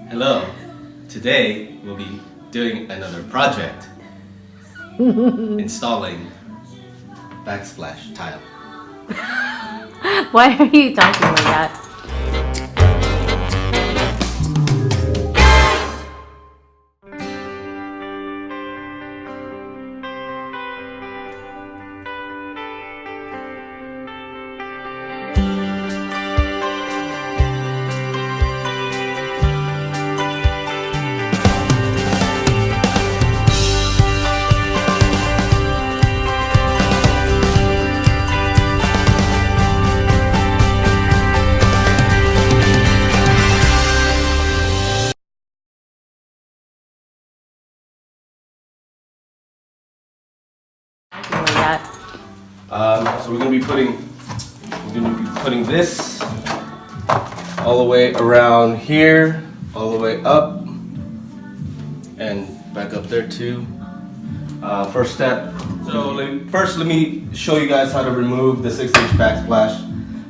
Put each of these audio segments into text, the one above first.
Hello. Today we'll be doing another project. Installing backsplash tile. Why are you talking like that? So we're gonna be putting this all the way around here, all the way up, and back up there too. First step. So first, let me show you guys how to remove the 6-inch backsplash.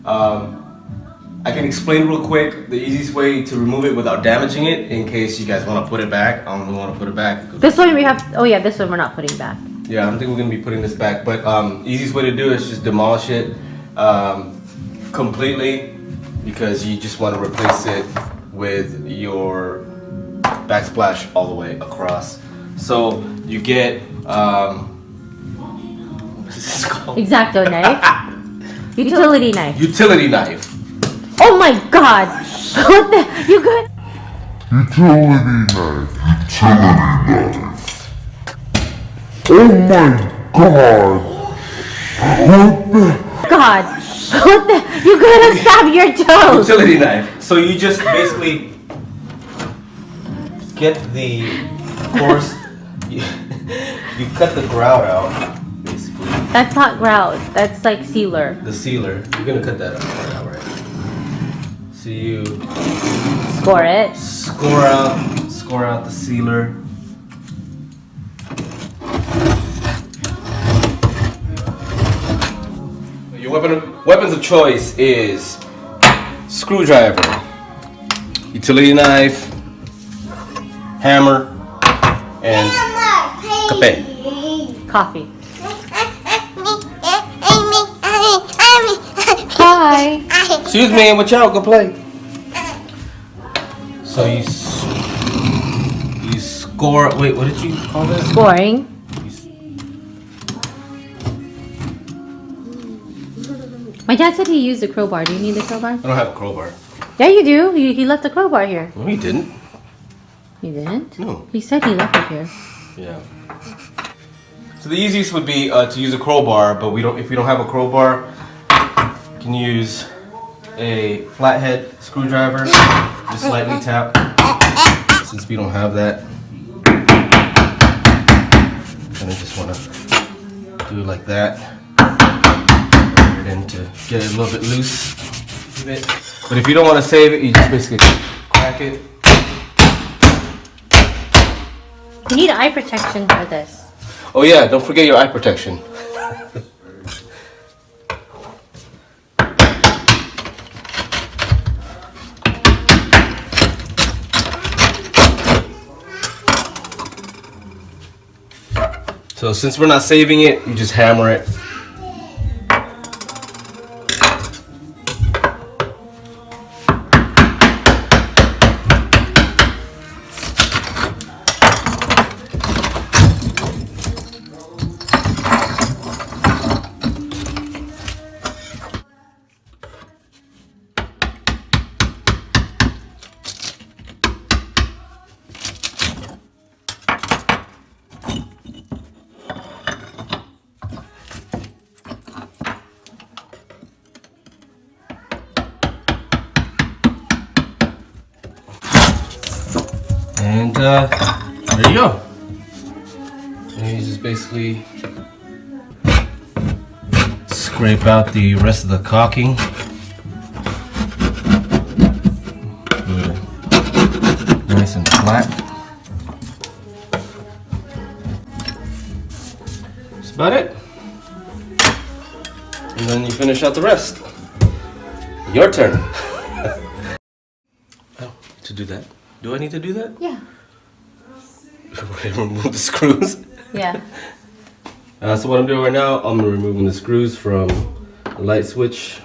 I can explain real quick the easiest way to remove it without damaging it, in case you guys want to put it back. I don't want to put it back. This one we have. Oh yeah, this one we're not putting back. Yeah, I don't think we're gonna be putting this back, but easiest way to do it is just demolish it completely, because you just want to replace it with your backsplash all the way across. So you get what is this called? X-Acto knife. Utility knife. Utility knife. Oh my god! What the? You good? Utility knife. Oh my god! What the? God! What the? You gotta stab your toes! Utility knife. So you just basically get the coarse. You cut the grout out, basically. That's not grout. That's like sealer. The sealer. You're gonna cut that out, right? So you Score it. score out the sealer. Your weapons of choice is screwdriver, utility knife, hammer, and Coffee. Hi. Excuse me, watch out, go play. So you score. Wait, what did you call this? Scoring. My dad said he used a crowbar. Do you need the crowbar? I don't have a crowbar. Yeah, you do. He left the crowbar here. No, he didn't. He didn't? No. He said he left it here. Yeah. So the easiest would be to use a crowbar, but if we don't have a crowbar, you can use a flathead screwdriver. Just slightly tap, since we don't have that. Kind of just want to do it like that. And to get it a little bit loose. But if you don't want to save it, you just basically crack it. You need eye protection for this. Oh yeah, don't forget your eye protection. So since we're not saving it, you just hammer it. And there you go. And you just basically scrape out the rest of the caulking. Nice and flat. That's about it. And then you finish out the rest. Your turn. Oh, to do that. Do I need to do that? Yeah. Remove the screws. Yeah. So what I'm doing right now, I'm removing the screws from the light switch.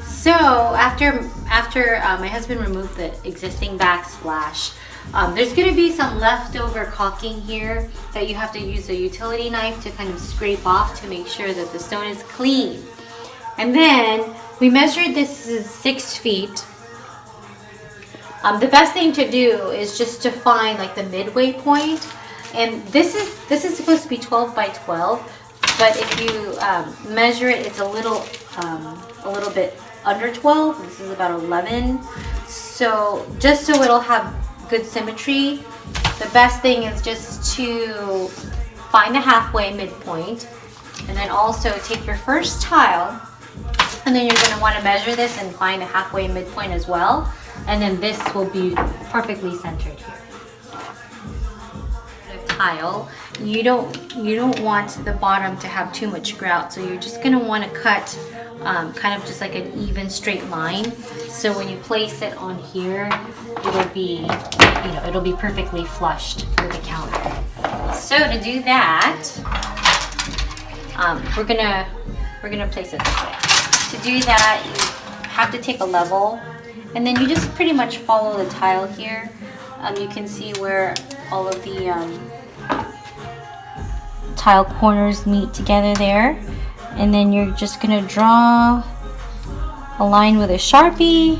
So after my husband removed the existing backsplash, there's going to be some leftover caulking here that you have to use a utility knife to kind of scrape off to make sure that the stone is clean. And then we measured this is 6 feet. The best thing to do is just to find like the midway point, and this is supposed to be 12 by 12, but if you measure it, it's a little bit under 12. This is about 11. So just so it'll have good symmetry, the best thing is just to find the halfway midpoint, and then also take your first tile, and then you're going to want to measure this and find a halfway midpoint as well, and then this will be perfectly centered here. Tile, you don't want the bottom to have too much grout, so you're just going to want to cut kind of just like an even straight line, so when you place it on here, it'll be, it'll be perfectly flushed with the counter. So to do that, we're gonna place it this way. To do that, you have to take a level, and then you just pretty much follow the tile here. You can see where all of the tile corners meet together there, and then you're just gonna draw a line with a Sharpie.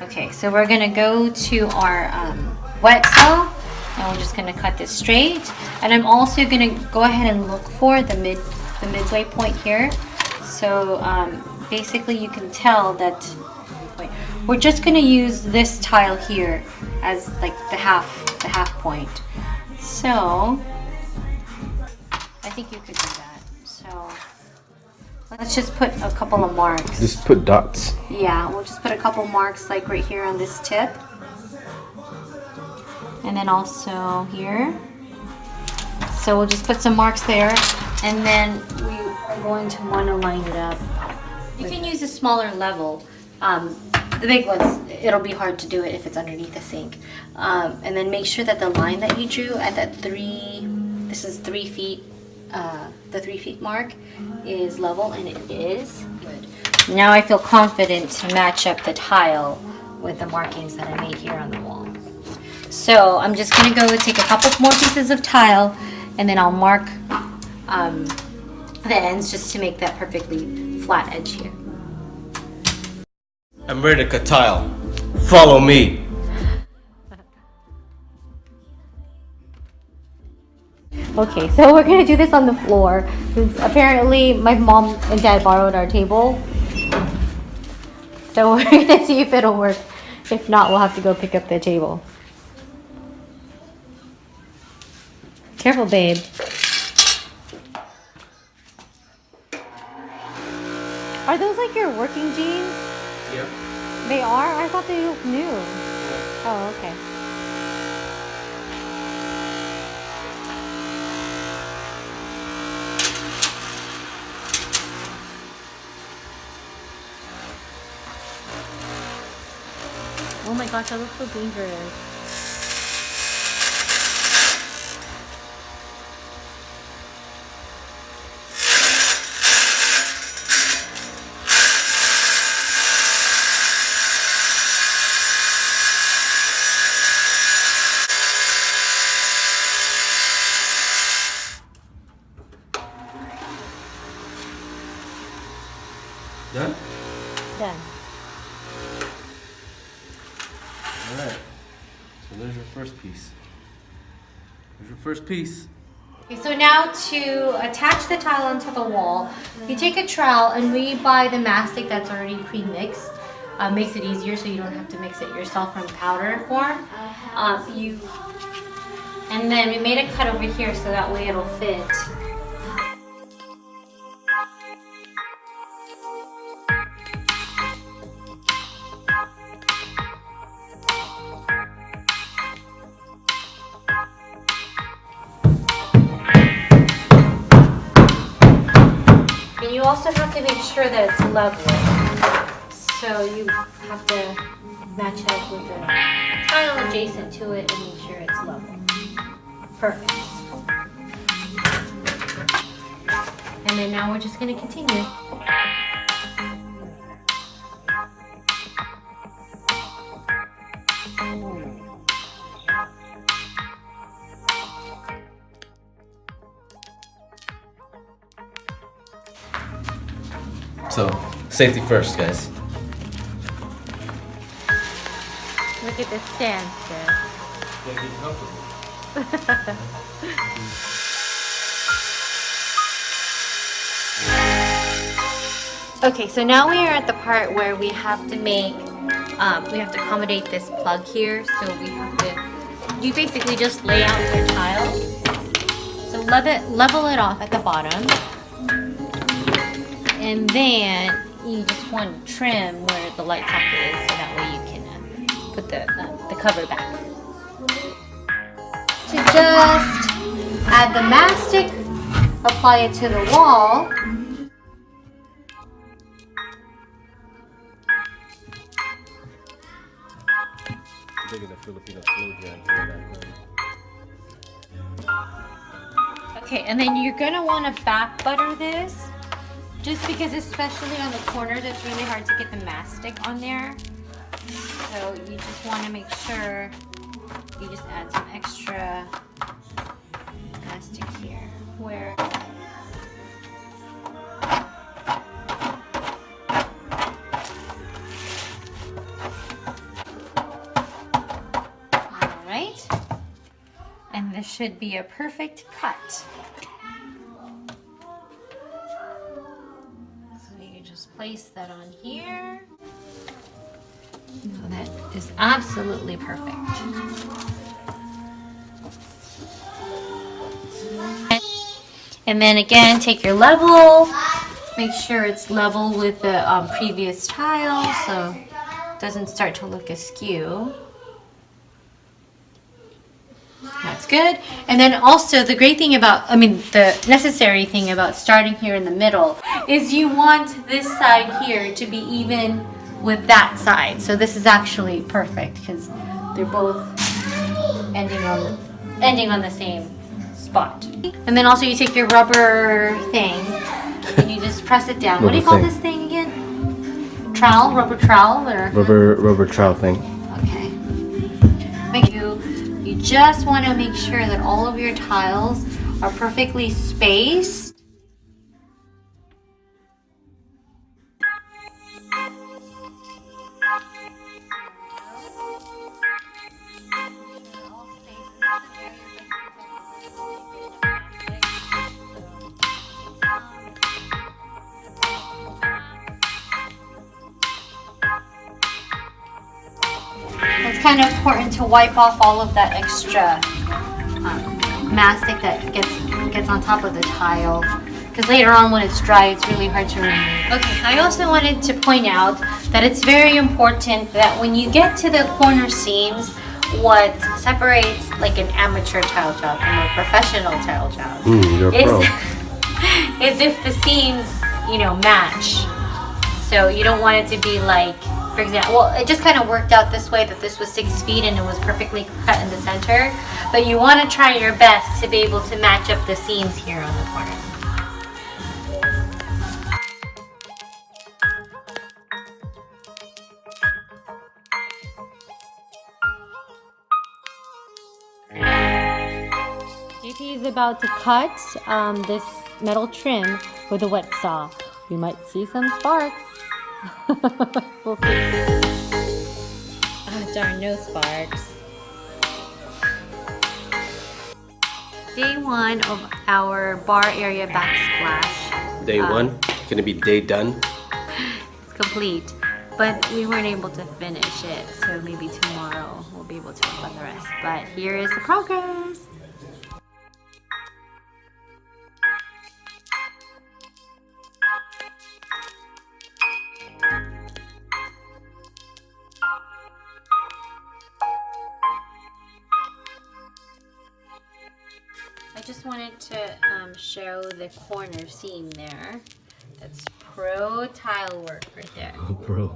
Okay, so we're gonna go to our wet cell, and we're just gonna cut this straight. And I'm also gonna go ahead and look for the midway point here. So basically, you can tell that we're just gonna use this tile here as like the half point. So I think you could do that. So let's just put a couple of marks. Just put dots. Yeah, we'll just put a couple marks like right here on this tip, and then also here. So we'll just put some marks there, and then we are going to want to line it up. You can use a smaller level. The big ones, it'll be hard to do it if it's underneath the sink. And then make sure that the line that you drew at that this is 3 feet, the 3 feet mark is level, and it is. Good. Now I feel confident to match up the tile with the markings that I made here on the wall. So I'm just gonna go take a couple more pieces of tile, and then I'll mark the ends just to make that perfectly flat edge here. I'm ready to cut tile. Follow me. Okay, so we're gonna do this on the floor, because apparently my mom and dad borrowed our table. So we're gonna see if it'll work. If not, we'll have to go pick up the table. Careful, babe. Are those like your working jeans? Yep. They are? I thought they looked new. Oh, okay. Oh my gosh, that looks so dangerous. Done? Done. Alright. So there's your first piece. There's your first piece. Okay, so now to attach the tile onto the wall, you take a trowel and we buy the mastic that's already pre-mixed. Makes it easier so you don't have to mix it yourself from powder form. And then we made a cut over here so that way it'll fit. And you also have to make sure that it's level. So you have to match it up with the tile adjacent to it and make sure it's level. Perfect. And then now we're just going to continue. So, safety first, guys. Look at this stance there. Okay, so now we are at the part where we have to make, we have to accommodate this plug here. So we have to, you basically just lay out your tile. So level it off at the bottom. And then you just want to trim where the light socket is so that way you can put the cover back. To just add the mastic, apply it to the wall. Okay, and then you're gonna want to back butter this. Just because especially on the corners, it's really hard to get the mastic on there. So you just want to make sure you just add some extra mastic here. Where Alright. And this should be a perfect cut. Just place that on here. So that is absolutely perfect. And then again, take your level, make sure it's level with the previous tile so it doesn't start to look askew. That's good. And then also the great thing about, the necessary thing about starting here in the middle is you want this side here to be even with that side. So this is actually perfect because they're both ending on the same spot. And then also you take your rubber thing and you just press it down. What do you call this thing again? Trowel? Rubber trowel? Or? Rubber trowel thing. Okay. You just want to make sure that all of your tiles are perfectly spaced. It's kind of important to wipe off all of that extra mastic that gets on top of the tile, because later on when it's dry, it's really hard to remove. Okay, I also wanted to point out that it's very important that when you get to the corner seams, what separates like an amateur tile job from a professional tile job is if the seams, match. So you don't want it to be like, for example, well, it just kind of worked out this way that this was 6 feet and it was perfectly cut in the center. But you want to try your best to be able to match up the seams here on the corner. JP is about to cut this metal trim with a wet saw. We might see some sparks. We'll see. Oh darn, no sparks. Day 1 of our bar area backsplash. Day 1, gonna be day done. It's complete, but we weren't able to finish it, so maybe tomorrow we'll be able to work on the rest. But here is the progress. I just wanted to show the corner seam there. That's pro tile work right there. Bro.